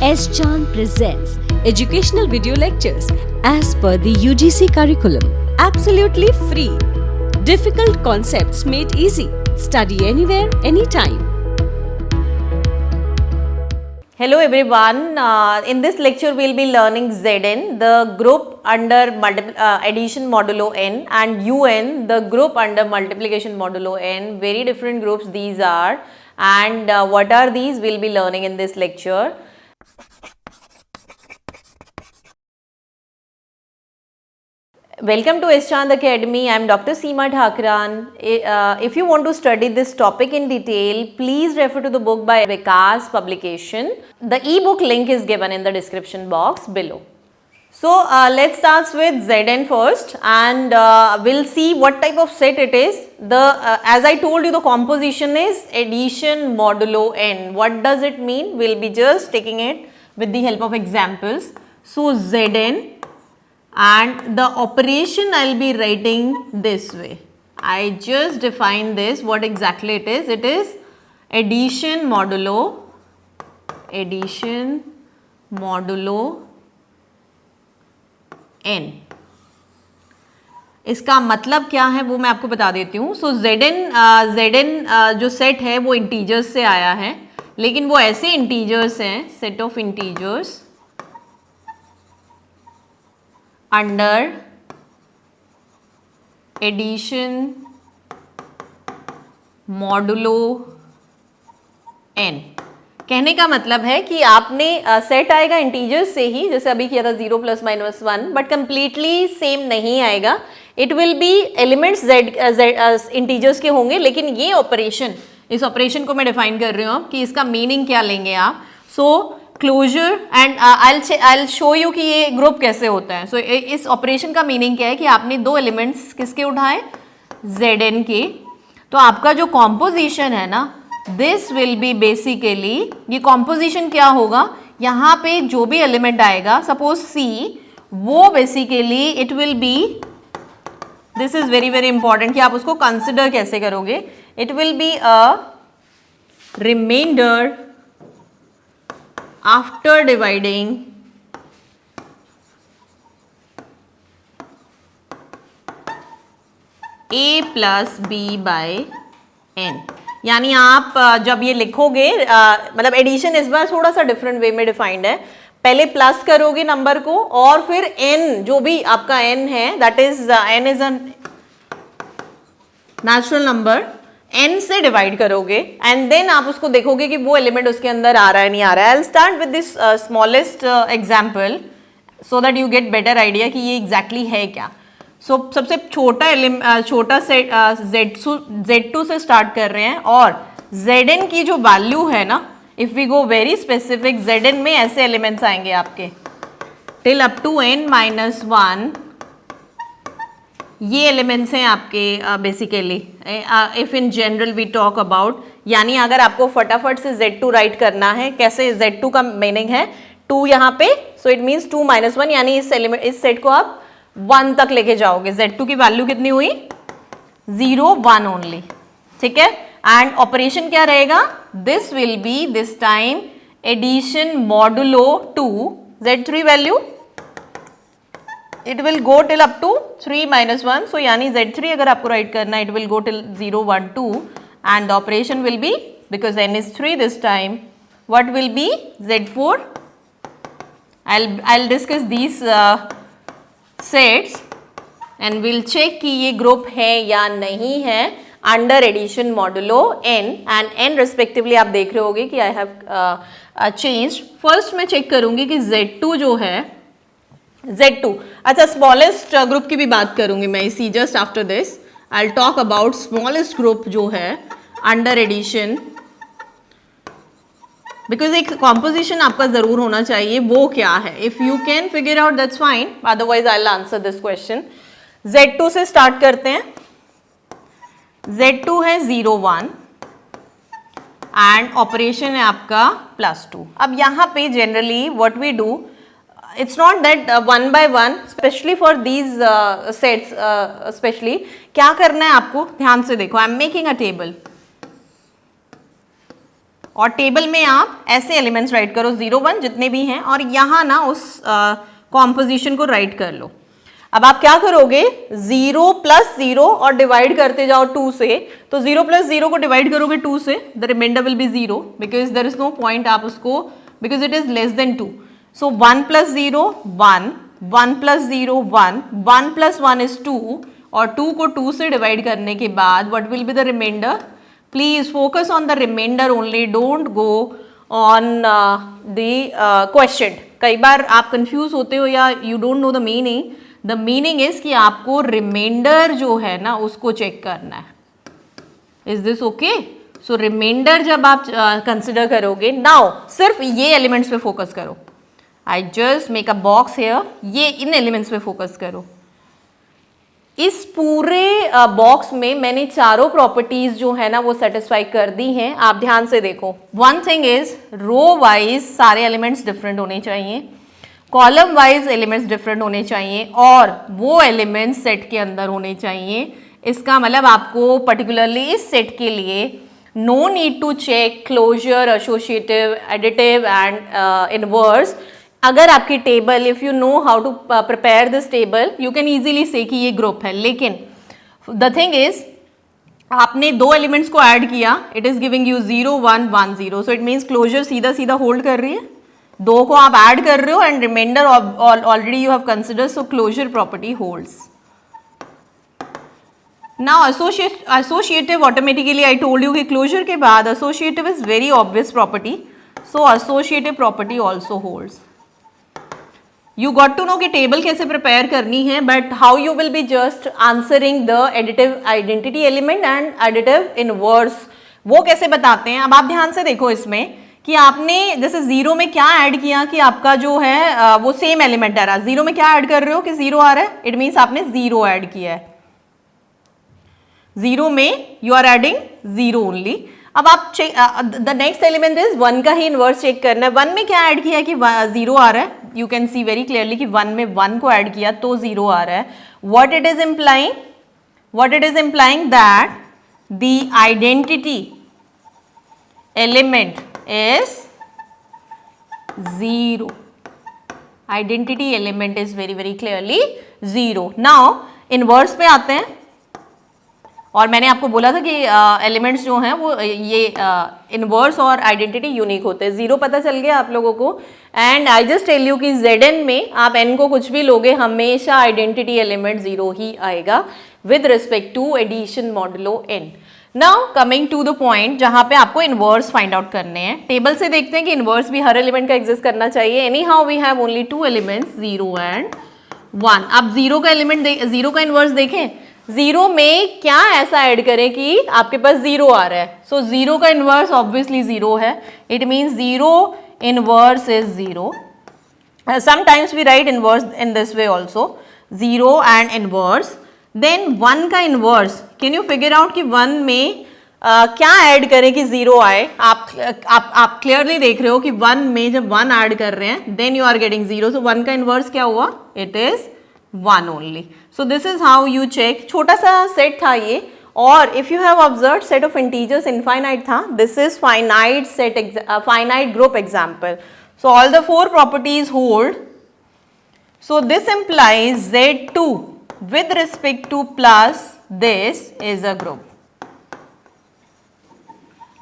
S. Chan presents educational video lectures as per the UGC curriculum. Absolutely free. Difficult concepts made easy. Study anywhere, anytime. Hello everyone, in this lecture we will be learning Zn, the group under addition modulo n, and Un, the group under multiplication modulo n. Very different groups these are, and what are these we will be learning in this lecture. Welcome to S. Chand Academy. I am Dr. Seema Thakran. If you want to study this topic in detail, please refer to the book by Vikas publication. The e-book link is given in the description box below. So let's start with Zn first, and we'll see what type of set it is. As I told you, the composition is addition modulo n. What does it mean? We'll be just taking it with the help of examples. So Zn, and the operation I will be writing this way. I just define this, what exactly it is. It is addition modulo n. इसका मतलब क्या है वो मैं आपको बता देती हूँ. सो Zn जो सेट है वो इंटीजर्स से आया है, लेकिन वो ऐसे इंटीजर्स हैं, set of integers under addition modulo n. कहने का मतलब है कि आपने सेट आएगा इंटीजर्स से ही, जैसे अभी किया था 0 plus minus 1, but completely same नहीं आएगा. It will B elements z integers के होंगे, लेकिन ये ऑपरेशन, इस ऑपरेशन को मैं डिफाइन कर रही हूँ कि इसका मीनिंग क्या लेंगे आप. So closure and I'll show you कि ये ग्रुप कैसे होता है. सो इस ऑपरेशन का मीनिंग क्या है कि आपने दो एलिमेंट्स किसके उठाए, Zn के. तो आपका जो कॉम्पोजिशन है ना, दिस विल बी बेसिकली, ये कॉम्पोजिशन क्या होगा, यहाँ पे जो भी एलिमेंट आएगा, सपोज C, वो basically it will be, this is very very important कि आप उसको कंसिडर कैसे करोगे. It will be a remainder after dividing a plus b by n. यानी आप जब ये लिखोगे, मतलब एडिशन इस बार थोड़ा सा डिफरेंट वे में डिफाइंड है. पहले प्लस करोगे नंबर को और फिर n, जो भी आपका n है, that is n is a natural number, n से डिवाइड करोगे एंड देन आप उसको देखोगे कि वो एलिमेंट उसके अंदर आ रहा है नहीं आ रहा है. I will start with this smallest example so that you get better idea कि ये एग्जैक्टली है क्या. सो सबसे छोटा सेट Z2 से स्टार्ट कर रहे हैं, और Zn की जो वैल्यू है ना, if we go very specific, Zn में ऐसे एलिमेंट्स आएंगे आपके टिल अप टू n-1. ये एलिमेंट्स हैं आपके basically, if in general we talk about. यानी अगर आपको फटाफट से Z2 राइट करना है, कैसे, Z2 का मीनिंग है 2 यहाँ पे, सो इट मीन्स 2-1, यानी इस सेट को आप 1 तक लेके जाओगे. Z2 की वैल्यू कितनी हुई, 0 1 ओनली. ठीक है. एंड ऑपरेशन क्या रहेगा, this will be this time addition modulo 2 Z3 value, it will go till up to 3-1. so यानी Z3 अगर आपको राइट करना है, it will go till 0 1 2, and the operation will be, because n is 3 this time, what will be Z4. I'll discuss these sets and we'll check कि ये group है या नहीं है under addition modulo n, and n respectively आप देख रहे होगे कि आई हैव चेंज्ड. फर्स्ट मैं चेक करूंगी कि Z2 जो है, Z2, अच्छा स्मॉलेस्ट ग्रुप की भी बात करूंगी मैं इसी, just after this I will talk about smallest group जो है अंडर एडिशन, बिकॉज एक कॉम्पोजिशन आपका जरूर होना चाहिए. वो क्या है, if you can figure out that's fine, otherwise I will answer this question. Z2 से स्टार्ट करते हैं. Z2 है 0 1 एंड ऑपरेशन है आपका +2. अब यहाँ पे generally what we do, it's not that one by one, especially for these sets, especially क्या करना है आपको, ध्यान से देखो. I am making a table. और टेबल में आप ऐसे एलिमेंट्स राइट करो 0 1 जितने भी हैं, और यहाँ ना उस कॉम्पोजिशन को राइट कर लो। अब आप क्या करोगे, 0 + 0 और डिवाइड करते जाओ 2 से, तो 0 + 0 को डिवाइड करोगे 2 से, the remainder will be 0 because there is no point, आप उसको because it is less than 2। So 1 + 0 1, 1 + 0 1, 1 + 1 is 2, और 2 को 2 से डिवाइड करने के बाद what will be the remainder. Please focus on the remainder only, don't go on the question. कई बार आप कंफ्यूज होते हो या you don't know the meaning. The meaning is कि आपको रिमाइंडर जो है ना उसको चेक करना है। Is this okay? So remainder जब आप कंसिडर करोगे, नाउ सिर्फ ये एलिमेंट्स पे फोकस करो। I just make a box here, ये इन एलिमेंट्स पे फोकस करो। इस पूरे बॉक्स में मैंने चारों प्रॉपर्टीज जो है ना वो सेटिस्फाई कर दी हैं। आप ध्यान से देखो, one thing is row wise सारे एलिमेंट्स डिफरेंट होने चाहिए, कॉलम वाइज एलिमेंट्स डिफरेंट होने चाहिए, और वो एलिमेंट्स सेट के अंदर होने चाहिए। इसका मतलब आपको पर्टिकुलरली इस सेट के लिए no need to check closure, associative, additive and inverse. अगर आपकी table, if you know how to prepare this table, you can easily say कि ये ग्रुप है। लेकिन द थिंग इज आपने दो एलिमेंट्स को ऐड किया, it is giving you 0 1 1 0, so it means closure सीधा सीधा होल्ड कर रही है। दो को आप ऐड कर रहे हो and remainder already you have consider, so closure property holds. Now associative, automatically I told you कि क्लोजर के बाद associative is very obvious property, so associative property also holds. You got to know कि table कैसे prepare करनी है, but how you will be just answering the additive identity element and additive inverse, वो कैसे बताते हैं। अब आप ध्यान से देखो इसमें कि आपने जैसे 0 में क्या ऐड किया कि आपका जो है वो सेम एलिमेंट आ रहा है। 0 में क्या ऐड कर रहे हो कि 0 आ रहा है, इट मीन्स आपने 0 ऐड किया है। 0 में यू आर एडिंग 0 ओनली। अब आप द नेक्स्ट एलिमेंट इज 1 का ही इनवर्स चेक करना है। 1 में क्या ऐड किया कि 0 आ रहा है, you can see very clearly कि 1 में 1 को ऐड किया तो 0 आ रहा है। What it is implying, what it is implying that the identity element is 0, identity element is very very clearly 0। Now inverse पे आते हैं, और मैंने आपको बोला था कि एलिमेंट्स जो हैं वो ये इनवर्स और आइडेंटिटी यूनिक होते हैं। 0 पता चल गया आप लोगों को, and I just tell you कि Zn में आप n को कुछ भी लोगे हमेशा आइडेंटिटी एलिमेंट 0 ही आएगा with respect to addition modulo n। Now coming to the point जहां पे आपको इनवर्स फाइंड आउट करने हैं। टेबल से देखते हैं कि इनवर्स भी हर एलिमेंट का एग्जिस्ट करना चाहिए। Anyhow we have only 2 elements 0 and 1। अब 0 का एलिमेंट 0 का इनवर्स देखें, 0 में क्या ऐसा ऐड करें कि आपके पास 0 आ रहा है। सो 0 का इनवर्स ऑब्वियसली 0 है, it means 0 inverse is 0। Sometimes we write inverse in this way also, 0 and inverse. Then 1 का inverse, can you figure out कि 1 में क्या ऐड करें कि 0 आए। आप क्लियरली देख रहे हो कि 1 में जब 1 ऐड कर रहे हैं then you are getting 0, so 1 का इनवर्स क्या हुआ, it is 1 only. So this is how you check. छोटा सा सेट था ये, और if you have observed set of integers infinite था, this is finite set, finite group example. So all the 4 properties hold, so this implies Z2 with respect to plus this is a group.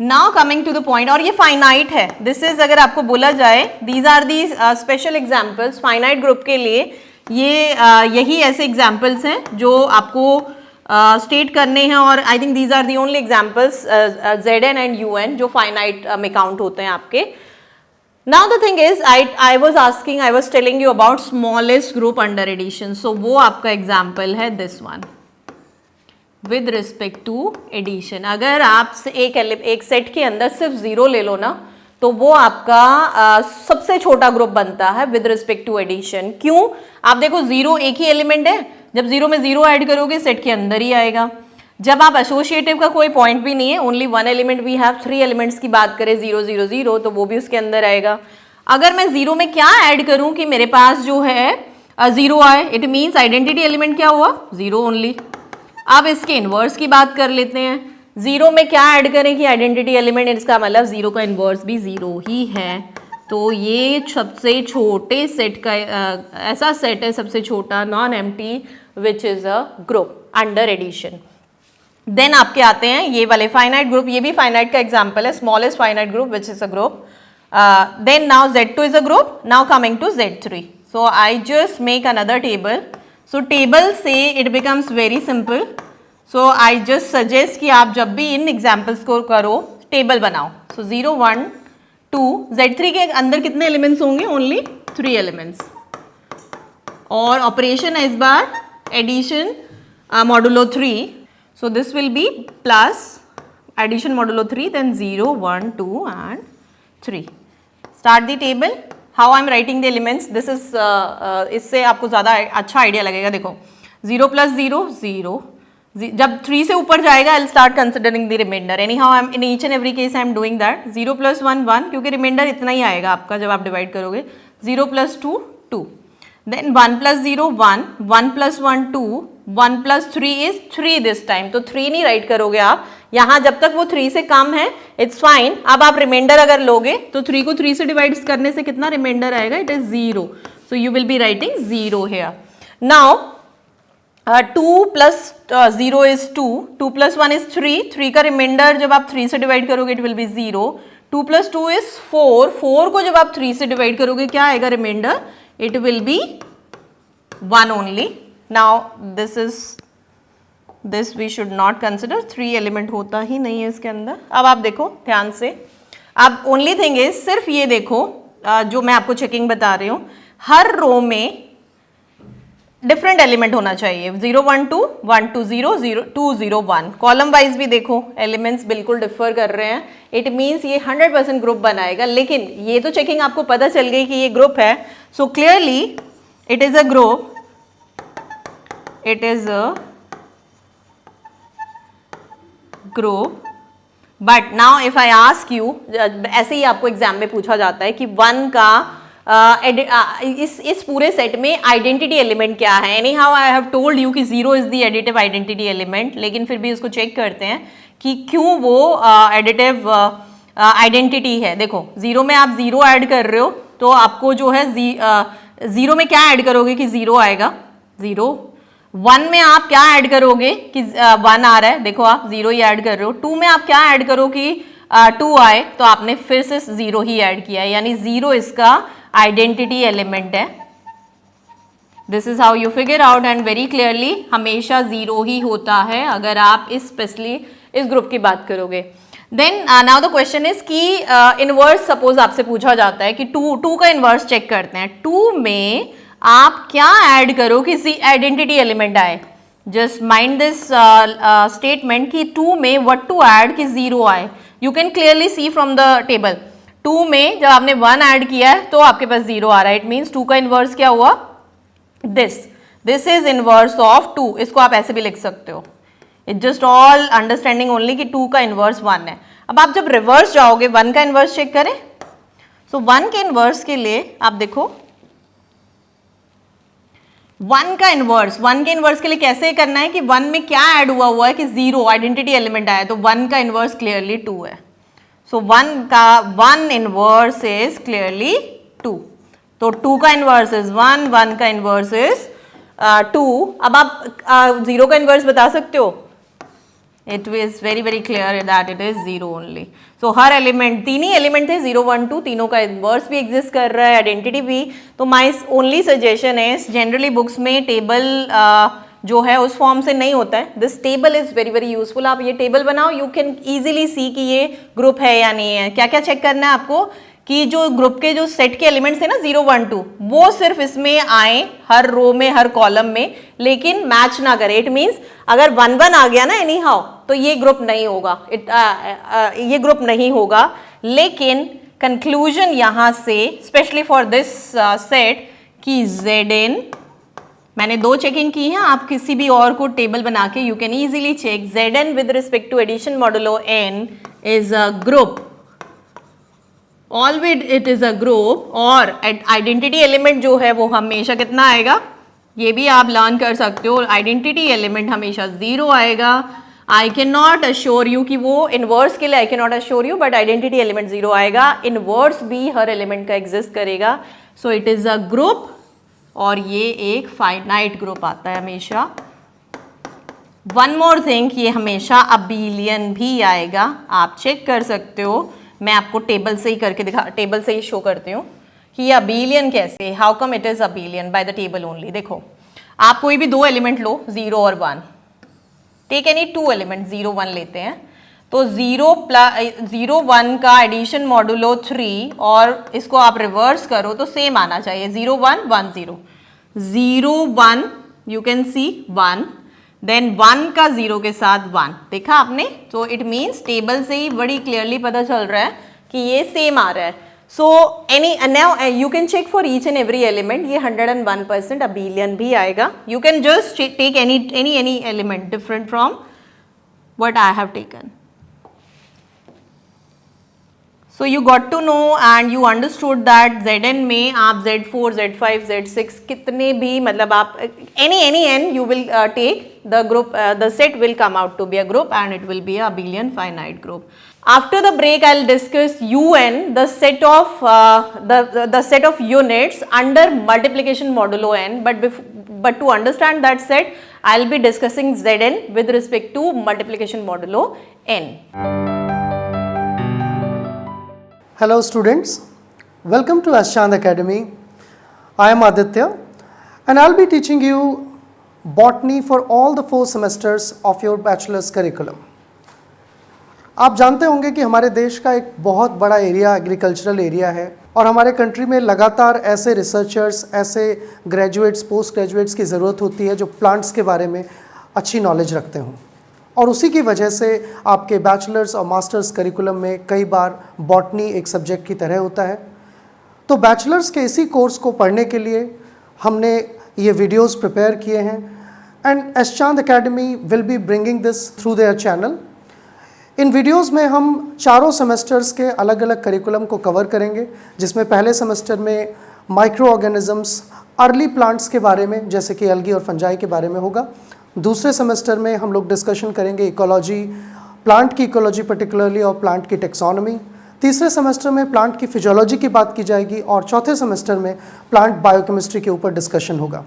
Now coming to the point, और ये finite है, this is अगर आपको बोला जाए these are the special examples finite group के लिए। ये यही ऐसे एग्जाम्पल्स हैं जो आपको स्टेट करने हैं, और I think these are the only examples Zn and Un जो फाइनाइट में काउंट होते हैं आपके। Now the thing is I was telling you about smallest group under addition, so वो आपका एग्जाम्पल है this one with respect to addition. अगर आप एक सेट के अंदर सिर्फ 0 ले लो ना, तो वो आपका सबसे छोटा ग्रुप बनता है विद रिस्पेक्ट टू एडिशन। क्यों? आप देखो 0 एक ही एलिमेंट है, जब 0 में 0 ऐड करोगे सेट के अंदर ही आएगा। जब आप एसोसिएटिव का कोई पॉइंट भी नहीं है, only 1 element, we have 3 elements की बात करें 0 0 0, तो वो भी उसके अंदर आएगा। अगर मैं 0 में क्या ऐड करूं कि मेरे पास जो है 0 आए, इट मीन्स आइडेंटिटी एलिमेंट क्या हुआ, 0 ओनली। अब इसके इनवर्स की बात कर लेते हैं। जीरो में क्या ऐड करें कि आइडेंटिटी एलिमेंट, इसका मतलब जीरो का इन्वर्स भी जीरो ही है। तो ये सबसे छोटे सेट का ऐसा सेट है, सबसे छोटा non empty which is a group under addition. Then आपके आते हैं ये वाले फाइनाइट ग्रुप, ये भी फाइनाइट का एग्जाम्पल है, smallest finite group which is a group. Then now Z2 is a group. Now coming to Z3. So I just make another table. So table से it becomes very simple. So I just suggest कि आप जब भी इन examples को करो table बनाओ। So 0 1 2 Z3 के अंदर कितने एलिमेंट्स होंगे? Only 3 elements. और ऑपरेशन है इस बार addition modulo 3। So this will be plus addition modulo 3, then 0 1 2 and 3. Start the table. How I am writing the elements? This is इससे आपको ज़्यादा अच्छा आइडिया लगेगा। देखो 0 plus 0 0, जब 3 से ऊपर जाएगा I'll start considering the remainder. Anyhow I am in each and every case I am doing that. 0 plus 1 1, क्योंकि रिमाइंडर इतना ही आएगा आपका जब आप डिवाइड करोगे। 0 plus 2 2, then 1 plus 0 1, 1 plus 1 2, 1 plus 3 is 3 this time. तो 3 नहीं राइट करोगे आप यहाँ, जब तक वो 3 से कम है इट्स फाइन। अब आप रिमाइंडर अगर लोगे तो 3 को 3 से डिवाइड करने से कितना रिमाइंडर आएगा? It is 0। So you will be writing 0 here. Now 2 plus 0 is 2, 2 plus 1 is 3, 3 का रिमाइंडर जब आप 3 से डिवाइड करोगे it will be 0। 2 plus 2 is 4, 4 को जब आप 3 से डिवाइड करोगे क्या आएगा reminder? It will be 1 only. Now this we should not consider, 3 element होता ही नहीं है इसके अंदर। अब आप देखो ध्यान से, अब ओनली थिंग इज सिर्फ ये देखो जो मैं आपको चेकिंग बता रही हूँ, हर रो में डिफरेंट एलिमेंट होना चाहिए। 0 1 2 1 2 0 0 2 0 1। कॉलम वाइज भी देखो एलिमेंट्स बिल्कुल डिफर कर रहे हैं। इट मीन्स ये 100% ग्रुप बनाएगा, लेकिन ये तो चेकिंग आपको पता चल गई कि ये ग्रुप है। So clearly it is a group, it is a group. But now if I ask you, ऐसे ही आपको एग्जाम में पूछा जाता है कि 1 का इस पूरे सेट में आइडेंटिटी एलिमेंट क्या है। Any how I have told you कि 0 is the additive identity element, लेकिन फिर भी इसको चेक करते हैं कि क्यों वो एडिटिव आइडेंटिटी है। देखो 0 में आप 0 ऐड कर रहे हो तो आपको जो है 0 में क्या ऐड करोगे कि 0 आएगा? 0। 1 में आप क्या ऐड करोगे कि 1 आ रहा है? देखो आप 0 ही ऐड कर रहे हो। 2 में आप क्या ऐड करो कि 2 आए? तो आपने फिर से 0 ही ऐड किया है, यानी 0 इसका आइडेंटिटी एलिमेंट है। This is how you figure out, and very clearly हमेशा 0 ही होता है अगर आप स्पेशली इस ग्रुप की बात करोगे। Then now the question is कि इनवर्स सपोज आपसे पूछा जाता है कि 2 का इनवर्स चेक करते हैं। 2 में आप क्या ऐड करो कि आइडेंटिटी एलिमेंट आए? जस्ट माइंड दिस स्टेटमेंट कि 2 में व्हाट टू ऐड कि 0 आए। You can clearly see from the table, 2 में जब आपने 1 ऐड किया है तो आपके पास 0 आ रहा है। इट मीन्स 2 का इनवर्स क्या हुआ? This is inverse of 2। इसको आप ऐसे भी लिख सकते हो, it just all understanding only कि 2 का इनवर्स 1 है। अब आप जब रिवर्स जाओगे 1 का इनवर्स चेक करें। सो 1 के इनवर्स के लिए आप देखो 1 का इनवर्स, 1 के इनवर्स के लिए कैसे करना है कि 1 में क्या ऐड हुआ है कि 0 आइडेंटिटी एलिमेंट आया, तो 1 का इनवर्स क्लियरली 2 है। सो 1 इनवर्स इज क्लियरली 2। तो 2 का इनवर्स इज 1, 1 का इनवर्स इज 2। अब आप 0 का इनवर्स बता सकते हो? It is very very clear that it is 0 only. So her element, 3 he element थे 0 1 2, तीनों का इनवर्स भी एग्जिस्ट कर रहा है, आइडेंटिटी भी। तो my only suggestion is, generally books में टेबल जो है उस फॉर्म से नहीं होता है। This table is very very useful. आप ये टेबल बनाओ, यू कैन ईजिली सी कि ये ग्रुप है या नहीं है। क्या क्या चेक करना है आपको कि जो ग्रुप के जो सेट के एलिमेंट्स है ना 0 1 2, वो सिर्फ इसमें आए हर रो में हर कॉलम में, लेकिन मैच ना करे। इट मीन्स अगर 1 1 आ गया ना एनी हाउ तो ये ग्रुप नहीं होगा, ये ग्रुप नहीं होगा। लेकिन कंक्लूजन यहां से स्पेशली फॉर दिस सेट कि Zn, मैंने 2 चेकिंग की है, आप किसी भी और को टेबल बना के you can easily check. Zn with respect to addition modulo n is a group, always it is a group. और आइडेंटिटी एलिमेंट जो है वो हमेशा कितना आएगा, ये भी आप लर्न कर सकते हो। आइडेंटिटी एलिमेंट हमेशा 0 आएगा I can not assure you कि वो इनवर्स के लिए I can not assure you, but identity element 0 आएगा, इनवर्स भी हर एलिमेंट का एग्जिस्ट करेगा. So it is a group और ये एक फाइनाइट ग्रुप आता है हमेशा. वन मोर थिंग, ये हमेशा अबेलियन भी आएगा. आप चेक कर सकते हो, मैं आपको टेबल से ही करके टेबल से ही शो करती हूँ कि ये अबेलियन कैसे, how come it is abelian by the table only. देखो आप कोई भी दो एलिमेंट लो, 0 और 1, टेक एनी टू एलिमेंट, 0 1 लेते हैं, तो 0 1 का एडिशन मॉडुलो 3 और इसको आप रिवर्स करो तो सेम आना चाहिए. 0 1 1 0, 0 1 यू कैन सी 1, देन 1 का 0 के साथ 1, देखा आपने. तो इट मीन्स टेबल से ही बड़ी क्लियरली पता चल रहा है कि ये सेम आ रहा है. So any now you can check for each and every element, ये 101% अबेलियन भी आएगा. You can just take any element different from what I have taken. So you got to know and you understood that Zn में आप Z4, Z5, Z6 कितने भी मतलब आप any n you will take the group, the set will come out to be a group and it will be a abelian finite group. After the break I'll discuss Un, the set of the set of units under multiplication modulo n, but to understand that set I'll be discussing Zn with respect to multiplication modulo n. Hello students, welcome to Aschand Academy. I am Aditya and I'll be teaching you botany for all the 4 semesters of your bachelor's curriculum. आप जानते होंगे कि हमारे देश का एक बहुत बड़ा एरिया एग्रीकल्चरल एरिया है और हमारे कंट्री में लगातार ऐसे रिसर्चर्स, ऐसे ग्रेजुएट्स, पोस्ट ग्रेजुएट्स की ज़रूरत होती है जो प्लांट्स के बारे में अच्छी नॉलेज रखते हों. और उसी की वजह से आपके बैचलर्स और मास्टर्स करिकुलम में कई बार बॉटनी एक सब्जेक्ट की तरह होता है. तो बैचलर्स के इसी कोर्स को पढ़ने के लिए हमने ये वीडियोस प्रिपेयर किए हैं एंड एस्चांद academy will be bringing this through their channel. इन वीडियोस में हम चारों सेमेस्टर्स के अलग अलग करिकुलम को कवर करेंगे, जिसमें पहले सेमेस्टर में माइक्रो ऑर्गेनिजम्स, अर्ली प्लांट्स के बारे में जैसे कि एल्गी और फंजाई के बारे में होगा. दूसरे सेमेस्टर में हम लोग डिस्कशन करेंगे इकोलॉजी, प्लांट की इकोलॉजी पर्टिकुलरली और प्लांट की टेक्सोनॉमी. तीसरे सेमेस्टर में प्लांट की फिजियोलॉजी की बात की जाएगी और चौथे सेमेस्टर में प्लांट बायोकेमिस्ट्री के ऊपर डिस्कशन होगा.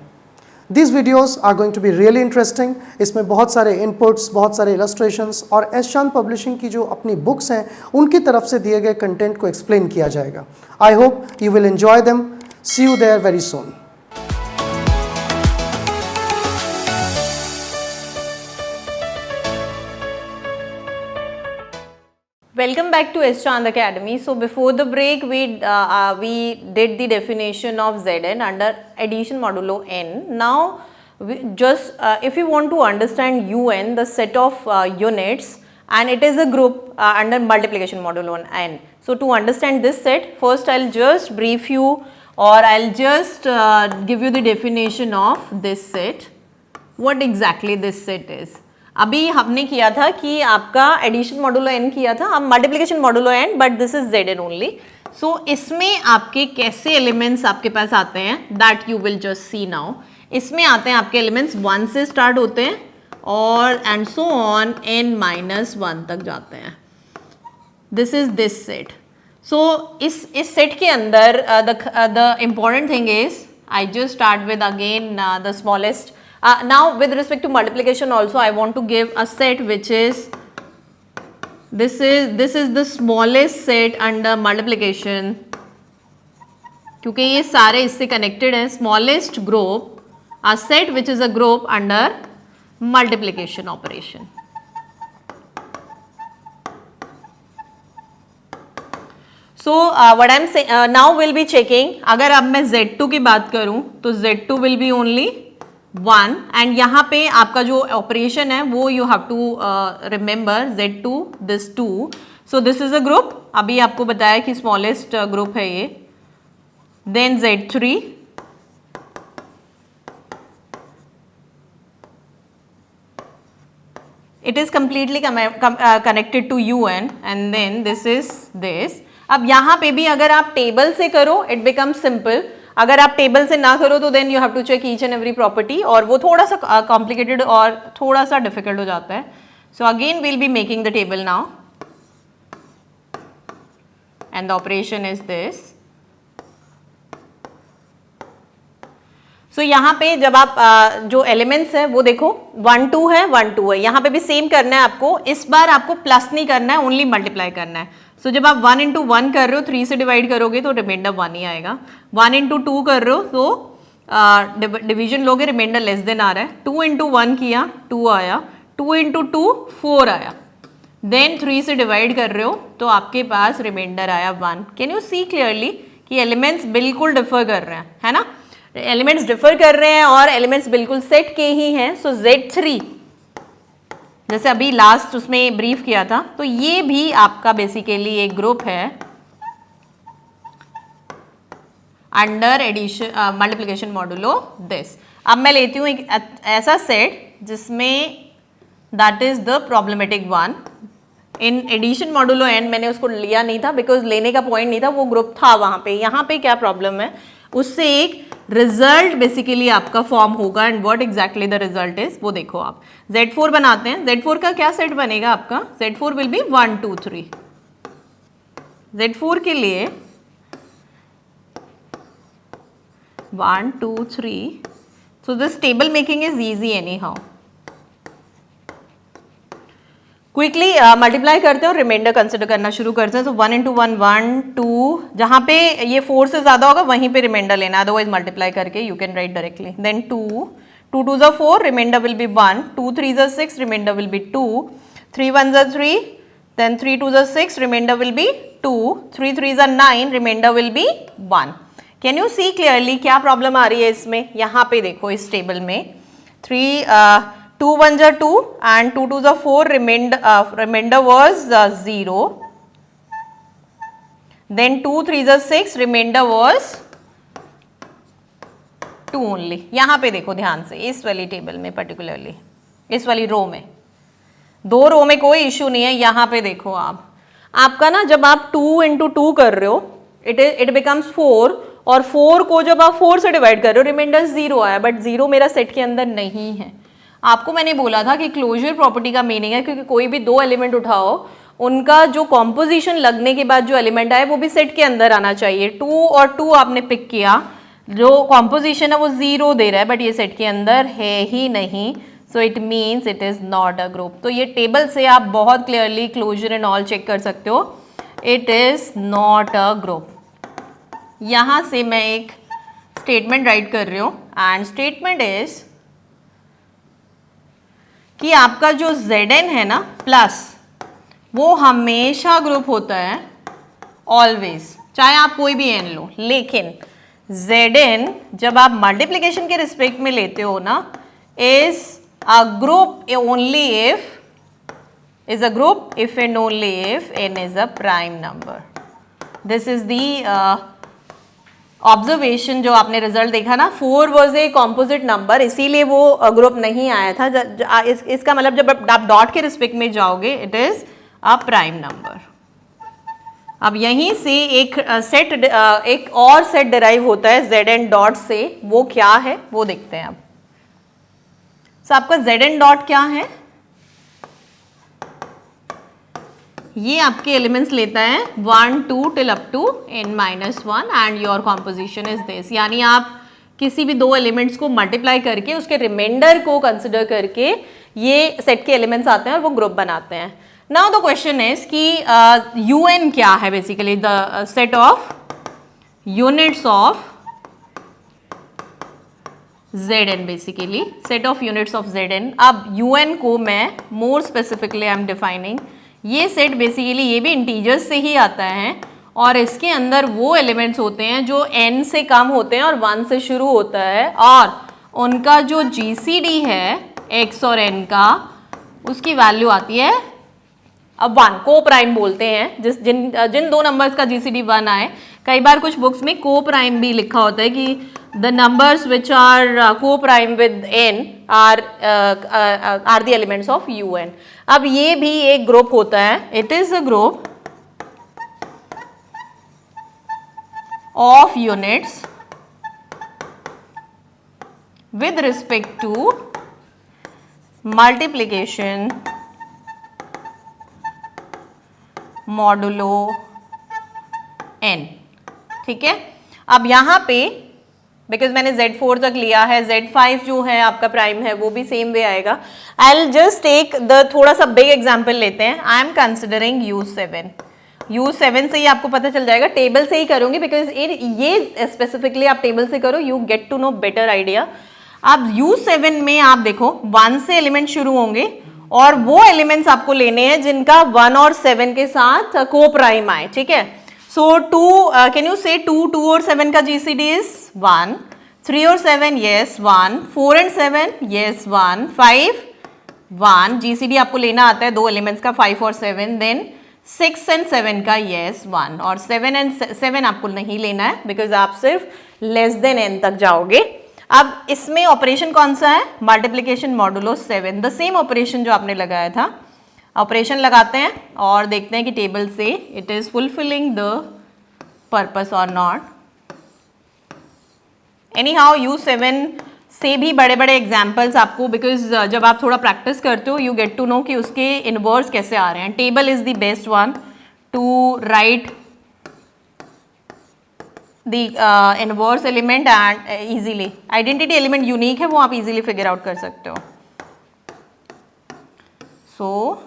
These videos are going to be really interesting. इसमें बहुत सारे इनपुट्स, बहुत सारे इलस्ट्रेशंस और एस्चांद पब्लिशिंग की जो अपनी बुक्स हैं उनकी तरफ से दिए गए कंटेंट को एक्सप्लेन किया जाएगा. I hope you will enjoy them. See you there very soon. Welcome back to Eschand Academy. So before the break we did the definition of Zn under addition modulo n. Now if you want to understand Un, the set of units, and it is a group under multiplication modulo n. So to understand this set, first I'll just brief you or I'll just give you the definition of this set, what exactly this set is. अभी हमने किया था कि आपका addition modulo n किया था, अब multiplication modulo n, but this is Zn only. So इसमें आपके कैसे एलिमेंट्स आपके पास आते हैं that you will just see now. इसमें आते हैं आपके एलिमेंट्स 1 से स्टार्ट होते हैं और एंड सो ऑन n-1 तक जाते हैं. This is this set. So इस सेट के अंदर the important thing is I just start with again the smallest. Now with respect to multiplication also I want to give a set which is this is the smallest set under multiplication, क्योंकि ये सारे इससे connected हैं. smallest group, a set which is a group under multiplication operation. So what I'm saying now we'll be checking. अगर अब मैं Z2 की बात करूं तो Z2 will be only 1 and यहाँ पे आपका जो ऑपरेशन है वो you have to remember Z2 this 2. So this is a group, अभी आपको बताया कि स्मॉलेस्ट ग्रुप है ये. Then Z3, it is completely connected to UN and then this is this. अब यहाँ पे भी अगर आप टेबल से करो इट बिकम सिंपल, अगर आप टेबल से ना करो तो then you have to check each and every property और वो थोड़ा सा कॉम्प्लिकेटेड और थोड़ा सा डिफिकल्ट हो जाता है. So again we'll be making the table now, and the operation is this. So यहाँ पे जब आप जो एलिमेंट्स है वो देखो 1 2 है 1 2 है, यहाँ पे भी सेम करना है आपको. इस बार आपको प्लस नहीं करना है, ओनली मल्टीप्लाई करना है. सो जब आप 1 इंटू 1 कर रहे हो 3 से डिवाइड करोगे तो रिमाइंडर 1 ही आएगा. 1 इंटू 2 कर रहे हो तो डिवीजन लोगे, रिमाइंडर लेस देन आ रहा है. 2 इंटू 1 किया 2 आया, 2 इंटू 2 4 आया. देन 3 से डिवाइड कर रहे हो तो आपके पास रिमाइंडर आया 1. कैन यू सी क्लियरली कि एलिमेंट्स बिल्कुल डिफर कर रहे हैं, है ना. एलिमेंट्स डिफर कर रहे हैं और एलिमेंट्स बिल्कुल सेट के ही हैं. सो Z3 जैसे अभी लास्ट उसमें ब्रीफ किया था, तो ये भी आपका बेसिकली एक ग्रुप है under addition multiplication modulo this. अब मैं लेती हूँ एक ऐसा सेट जिसमें that is the problematic one. In addition modulo n मैंने उसको लिया नहीं था बिकॉज लेने का पॉइंट नहीं था, वो ग्रुप था वहां पे. यहाँ पे क्या प्रॉब्लम है, उससे एक रिजल्ट बेसिकली आपका फॉर्म होगा. And what exactly the result is वो देखो आप. Z4 बनाते हैं. Z4 का क्या सेट बनेगा आपका, Z4 विल बी 1 2 3. Z4 के लिए 1 2 3. So this table making is easy any how. Quickly multiply करते हैं और रिमाइंडर कंसिडर करना शुरू करते हैं. सो 1 इंटू 1 1 2, जहाँ पे ये 4 से ज़्यादा होगा वहीं पे रिमाइंडर लेना, अदरवाइज मल्टीप्लाई करके you can write directly. Then 2 2 2 ज़ा 4, रिमाइंडर विल बी 1. 2 3 ज़ा 6, रिमाइंडर विल बी 2. 3 1 ज़ा 3, देन 3 2 ज़ा 6, रिमाइंडर विल बी 2. 3 3 ज़ा 9, remainder will be 1. Can you see clearly क्या प्रॉब्लम आ रही है इसमें. यहाँ पे देखो इस टेबल में 2 1 ज़ा 2 and 2 2 ज़ा 4, remainder was 0. Then 2 3 ज़ा 6, remainder was 2 only. यहाँ पे देखो ध्यान से इस वाली टेबल में, पर्टिकुलरली इस वाली रो में, 2 रो में कोई इश्यू नहीं है. यहाँ पे देखो आप, आपका ना जब आप 2 इंटू 2 कर रहे हो इट बिकम्स 4, और 4 को जब आप 4 से डिवाइड कर रहे हो रिमाइंडर 0 आया, बट 0 मेरा सेट के अंदर नहीं है. आपको मैंने बोला था कि क्लोजर प्रॉपर्टी का मीनिंग है क्योंकि कोई भी 2 एलिमेंट उठाओ, उनका जो कॉम्पोजिशन लगने के बाद जो एलिमेंट आए वो भी सेट के अंदर आना चाहिए. 2 और 2 आपने पिक किया, जो कॉम्पोजिशन है वो 0 दे रहा है, बट ये सेट के अंदर है ही नहीं. So it means it is not a group. तो ये टेबल से आप बहुत clearly closure and all check कर सकते हो. It is not a group. यहाँ से मैं एक स्टेटमेंट राइट कर रही हूँ, एंड स्टेटमेंट इज कि आपका जो Zn है ना प्लस, वो हमेशा ग्रुप होता है, ऑलवेज, चाहे आप कोई भी n लो. लेकिन Zn जब आप मल्टीप्लिकेशन के रिस्पेक्ट में लेते हो ना, is a group only if and only if n is a prime number. This is the observation जो आपने रिजल्ट देखा ना. 4 वॉज ए कॉम्पोजिट नंबर, इसीलिए वो ग्रुप नहीं आया था. इसका मतलब जब आप डॉट के रिस्पेक्ट में जाओगे it is a prime number. अब यहीं से एक एक और सेट डिराइव होता है Zn डॉट से. वो क्या है वो देखते हैं अब. सो आपका Zn डॉट क्या है, ये आपके एलिमेंट्स लेता है 1 2 till up to n-1 and your composition is this. यानी आप किसी भी 2 एलिमेंट्स को मल्टीप्लाई करके उसके रिमाइंडर को कंसिडर करके ये सेट के एलिमेंट्स आते हैं और वो ग्रुप बनाते हैं. नाउ द क्वेश्चन इज कि UN क्या है, basically the set of units of Zn, basically set of units of Zn. अब UN को मैं more specifically I am defining. ये सेट बेसिकली ये भी इंटीजर्स से ही आता है, और इसके अंदर वो एलिमेंट्स होते हैं जो n से कम होते हैं और 1 से शुरू होता है, और उनका जो GCD है x और n का, उसकी वैल्यू आती है अब 1. को प्राइम बोलते हैं जिन 2 नंबर्स का GCD 1 आए. कई बार कुछ बुक्स में को प्राइम भी लिखा होता है कि the numbers which are coprime with n are the elements of UN. अब ये भी एक ग्रुप होता है. It is a group of units with respect to multiplication modulo n, ठीक है। अब यहाँ पे बिकॉज मैंने Z4 तक लिया है, Z5 जो है आपका प्राइम है वो भी सेम वे आएगा। I will just take the थोड़ा सा बिग एग्जाम्पल लेते हैं। I am considering U7। U7 से ही आपको पता चल जाएगा, टेबल से ही करूंगी बिकॉज ये स्पेसिफिकली आप टेबल से करो, you get to know better idea. अब U7 में आप देखो 1 से एलिमेंट शुरू होंगे और वो एलिमेंट्स आपको लेने हैं जिनका 1 और 7 के साथ को प्राइम आए, ठीक है। सो 2 कैन यू से 2 और 7 का GCD इज 1, 3 और 7 yes 1, 4 and 7 yes 1, 5 1 GCD आपको लेना आता है दो एलिमेंट्स का 5 और 7, देन 6 and 7 का yes 1 और 7 and 7 आपको नहीं लेना है बिकॉज आप सिर्फ लेस देन n तक जाओगे। अब इसमें ऑपरेशन कौन सा है, multiplication modulo 7, the same operation जो आपने लगाया था। ऑपरेशन लगाते हैं और देखते हैं कि टेबल से it is fulfilling the purpose और नॉट। एनी हाउ U7 से भी बड़े बड़े एग्जाम्पल्स आपको, बिकॉज जब आप थोड़ा प्रैक्टिस करते हो यू गेट टू नो कि उसके इनवर्स कैसे आ रहे हैं। Table is the best one two right the inverse element and easily. Identity element unique है, वो आप इजीली फिगर आउट कर सकते हो। सो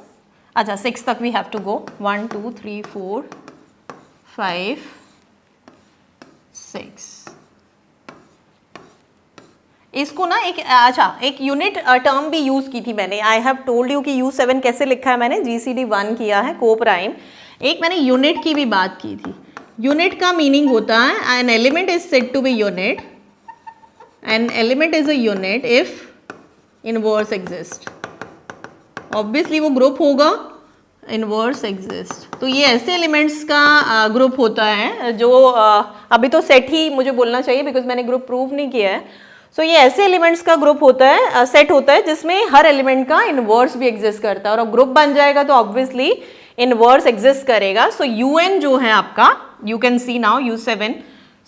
अच्छा 6 तक वी हैव टू गो, 1 2 3 4 5 6। इसको ना एक यूनिट टर्म भी यूज की थी मैंने। आई हैव टोल्ड यू कि U7 कैसे लिखा है मैंने, GCD 1 किया है को प्राइम। एक मैंने यूनिट की भी बात की थी। यूनिट का मीनिंग होता है an element is said to be unit, an element is a unit if inverse exist. Obviously वो ग्रुप होगा इनवर्स एग्जिस्ट। तो ये ऐसे एलिमेंट्स का ग्रुप होता है जो अभी तो सेट ही मुझे बोलना चाहिए बिकॉज मैंने ग्रुप प्रूव नहीं किया है। सो ये ऐसे एलिमेंट्स का ग्रुप होता है, सेट होता है जिसमें हर एलिमेंट का इनवर्स भी एग्जिस्ट करता है और अब ग्रुप बन जाएगा तो ऑब्वियसली इनवर्स एग्जिस्ट करेगा। सो UN जो है आपका, you can see now U7।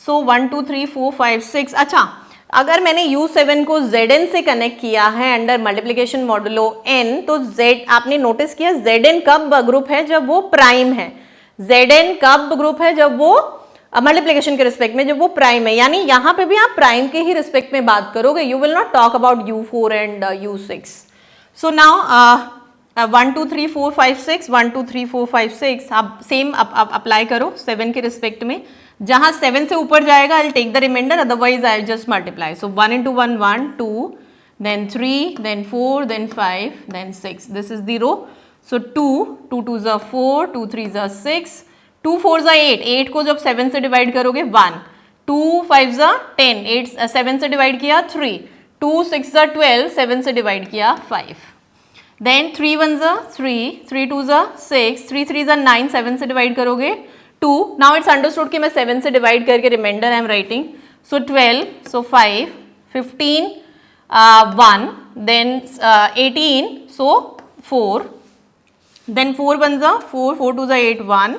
सो 1 2 3 4 5 6। अच्छा अगर मैंने U7 को Zn से कनेक्ट किया है अंडर मल्टीप्लिकेशन मॉडुलो n, तो Z आपने नोटिस किया Zn कब ग्रुप है, जब वो प्राइम है। Zn कब ग्रुप है, जब वो मल्टीप्लिकेशन के रिस्पेक्ट में, जब वो प्राइम है। यानी यहाँ पे भी आप प्राइम के ही रिस्पेक्ट में बात करोगे, you will not talk about U4 and U6। So now 1 2 3 4 5 6 1 2 3 4 5 6 आप सेम अप्लाई करो 7 के रिस्पेक्ट में। जहां 7 से ऊपर जाएगा I will take the remainder, otherwise I will just multiply. So 1 into 1 1 2, then 3, then 4, then 5, then 6. This is the row. So 2 2s are 4, 2 3s are 6, 2 4s are 8, 8 को जब 7 से डिवाइड करोगे 1, 2 5s are 10, 8 7 से डिवाइड किया 3, 2 6s are 12, 7 से divide किया 5, then 3 1s are 3, 3 2s are 6, 3 3s are 9, 7 से divide करोगे 2. Now it's understood कि मैं 7 से डिवाइड करके remainder I am writing. So 12, so 5, 15, 1, then 18, so 4, then 4 1s are 4, 4 2s are 8, 1,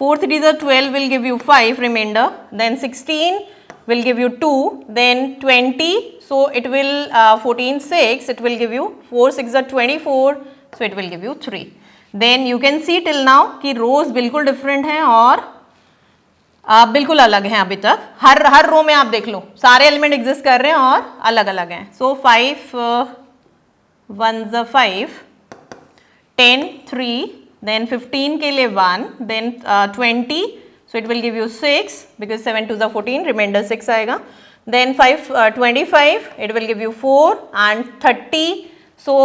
4 3s are 12 will give you 5 remainder, then 16 will give you 2, then 20, so it will 14 6, it will give you 4 6 are 24, so it will give you 3. Then you can see till now कि रोज बिल्कुल different हैं और बिल्कुल अलग हैं अभी तक. हर रो में आप देख लो सारे एलिमेंट एग्जिस्ट कर रहे हैं और अलग अलग हैं. सो 5 1s are 5, 10 3, then 15 के लिए 1, then 20, so it will give you 6 because 7 2s are 14, remainder 6 आएगा. Then 25, it will give you 4 and 30, so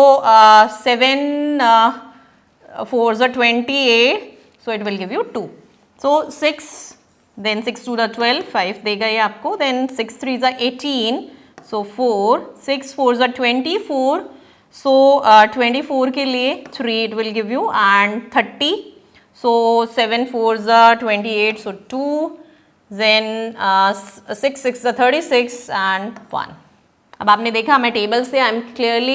7 4s are 28, so it will give you 2. So 6, then 6 2s are 12, 5 देगा ये आपको, then 6 3s are 18, so 4, 6 4s are 24, so 24 के लिए 3 it will give you and 30, so 7 4s are 28, so 2, then 6 6 are 36 and 1. अब आपने देखा मैं table से I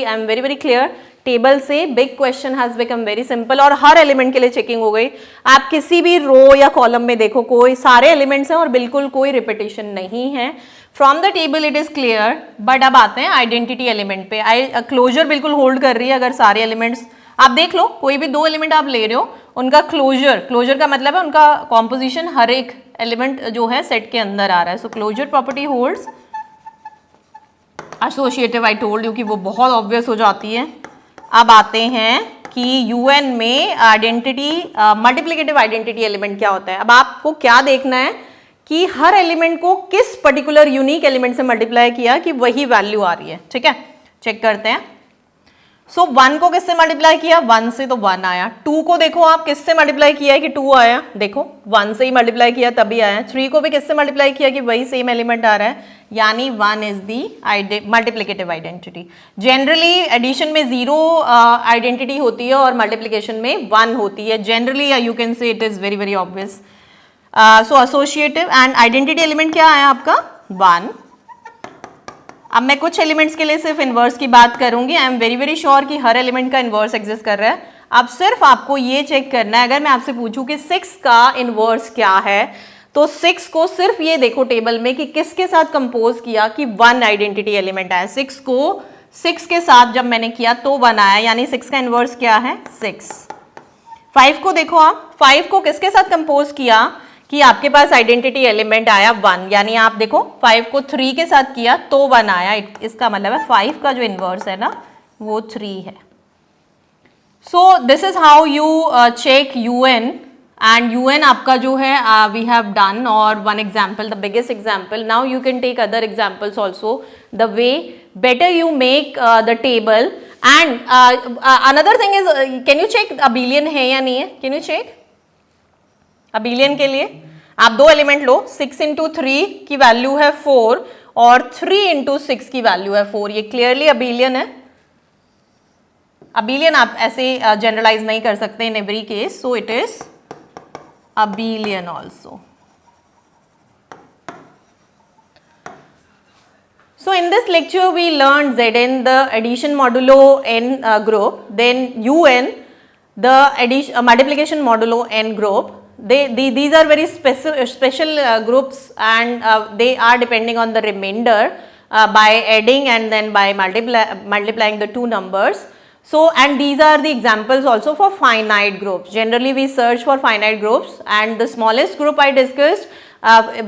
am very clear. Table से big question has become very simple और हर एलिमेंट के लिए चेकिंग हो गई. आप किसी भी रो या कॉलम में देखो कोई सारे एलिमेंट्स हैं और बिल्कुल कोई रिपीटेशन नहीं है. From the table it is clear. But अब आते हैं आइडेंटिटी एलिमेंट पे. क्लोजर बिल्कुल होल्ड कर रही है अगर सारे एलिमेंट्स आप देख लो कोई भी दो एलिमेंट आप ले रहे हो, उनका क्लोजर का मतलब है उनका कॉम्पोजिशन हर एक एलिमेंट जो है सेट के अंदर आ रहा है. So closure property holds. Associative I told you कि वो बहुत ऑब्वियस हो जाती है. अब आते हैं कि UN में आइडेंटिटी मल्टीप्लिकेटिव आइडेंटिटी एलिमेंट क्या होता है. अब आपको क्या देखना है कि हर एलिमेंट को किस पर्टिकुलर यूनिक एलिमेंट से मल्टीप्लाई किया कि वही वैल्यू आ रही है. ठीक है, चेक करते हैं. सो 1 को किससे मल्टीप्लाई किया, 1 से, तो 1 आया. 2 को देखो आप किससे मल्टीप्लाई किया है कि 2 आया, देखो 1 से ही मल्टीप्लाई किया तभी आया. 3 को भी किससे मल्टीप्लाई किया कि वही सेम एलिमेंट आ रहा है, यानी 1 is the multiplicative identity. Generally addition में 0 आइडेंटिटी होती है और मल्टीप्लिकेशन में 1 होती है. Generally you can say it is very very obvious. So associative and identity element क्या है आपका, 1. अब मैं कुछ एलिमेंट्स के लिए सिर्फ इन्वर्स की बात करूंगी. आई एम वेरी वेरी श्योर कि हर एलिमेंट का इन्वर्स एग्जिस्ट कर रहा है. अब सिर्फ आपको ये चेक करना है, अगर मैं आपसे पूछूं कि 6 का इन्वर्स क्या है, तो 6 को सिर्फ ये देखो टेबल में कि किसके साथ कंपोज किया कि 1 आइडेंटिटी एलिमेंट आया. 6 को 6 के साथ जब मैंने किया तो 1 आया, यानी 6 का इन्वर्स क्या है, 6. 5 को देखो आप, 5 को किसके साथ कंपोज किया कि आपके पास आइडेंटिटी एलिमेंट आया 1, यानी आप देखो 5 को 3 के साथ किया तो 1 आया. इसका मतलब है 5 का जो इन्वर्स है ना वो 3 है. So this is how you check UN. And UN आपका जो है वी हैव डन और one example, the biggest example. Now you can take other examples also. The way better you make the table. And another thing is, can you check abelian है या नहीं है, can you check abelian के लिए. आप दो element लो, 6 into 3 की value है 4 और 3 इंटू 6 की वैल्यू है 4. ये क्लियरली अबिलियन है. अबिलियन आप ऐसे जनरलाइज नहीं कर सकते in every case. So it is abelian also. So in this lecture we learned Zn, the addition modulo n group, then Un, the multiplication modulo n group. These are very special groups, and they are depending on the remainder by adding and then by multiplying the two numbers. So, and these are the examples also for finite groups. Generally we search for finite groups, and the smallest group I discussed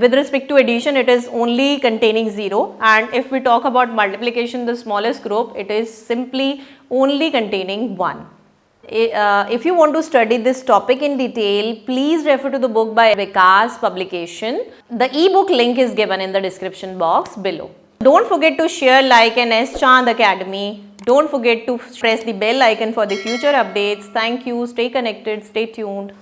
with respect to addition, it is only containing 0, and if we talk about multiplication, the smallest group, it is simply only containing 1. If you want to study this topic in detail, please refer to the book by Vikas Publication. The e-book link is given in the description box below. Don't forget to share, like, and S Chand Academy. Don't forget to press the bell icon for the future updates. Thank you. Stay connected. Stay tuned.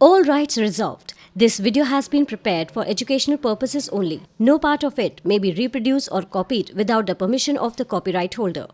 All rights reserved. This video has been prepared for educational purposes only. No part of it may be reproduced or copied without the permission of the copyright holder.